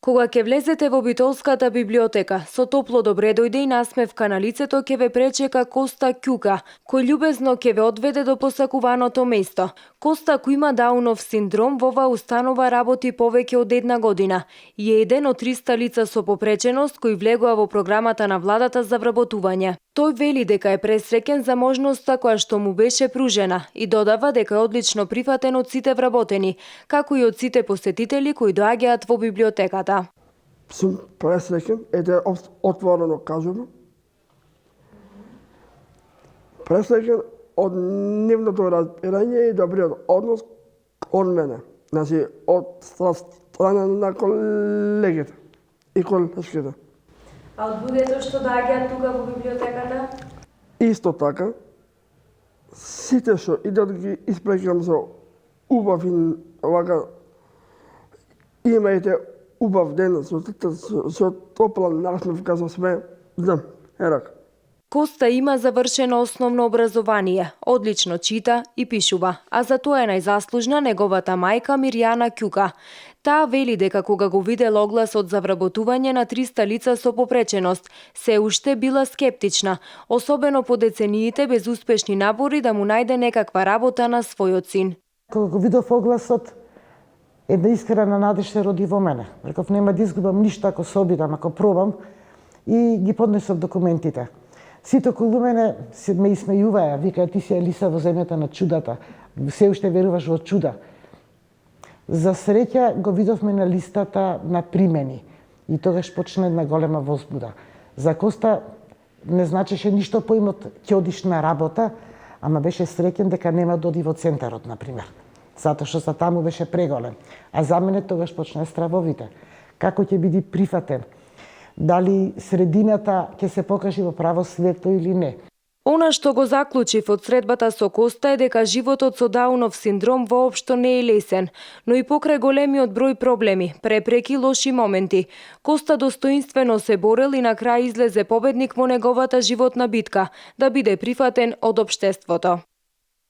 Кога ќе влезете во Битолската библиотека, со топло добре дојде и насмевка на лицето ќе ве пречека Коста Ќука, кој љубезно ќе ве одведе до посакуваното место. Коста, кој има Даунов синдром, во оваа установа работи повеќе од една година и е еден од 300 лица со попреченост кои влегува во програмата на владата за вработување. Тој вели дека е пресреќен за можноста која што му беше пружена и додава дека е одлично прифатен од сите вработени, како и од сите посетители кои доаѓаат во библиотеката. Сум пресреќен, отворено кажувам. Пресреќен од нивното разбирање и добриот однос од мене. Значи, од страна на колегите и колешките. А од луѓето што доаѓаат тука во библиотеката? Исто така, сите што идат ги испрекам со убав и вака имајте убав ден со топла насмевка со све, знам, ерак. Коста има завршено основно образование, одлично чита и пишува, а за тоа е најзаслужна неговата мајка Мирјана Ќука. Таа вели дека кога го видел огласот за вработување на 300 лица со попреченост, се уште била скептична, особено по децениите безуспешни напори да му најде некаква работа на својот син. Кога го видов огласот, една искрена надеж се роди во мене. Реков, нема да изгубам ништо ако се обидам, ако пробам, и ги поднесов документите. Сите околу мене ме исмејуваа, викаат ти си Алиса во земјата на чудата, се уште веруваш во чуда. За среќа го видовме на листата на примени и тогаш почна една голема возбуда. За Коста не значеше ништо поимот ќе одиш на работа, ама беше среќен дека нема да оди во центарот, например. Затоа што за таму беше преголем. А за мене тогаш почна стравовите. Како ќе биде прифатен? Дали средината ќе се покажи во право светло или не? Она што го заклучив од средбата со Коста е дека животот со Даунов синдром воопшто не е лесен, но и покрај големиот број проблеми, препреки, лоши моменти. Коста достоинствено се борел и на крај излезе победник во неговата животна битка, да биде прифатен од општеството.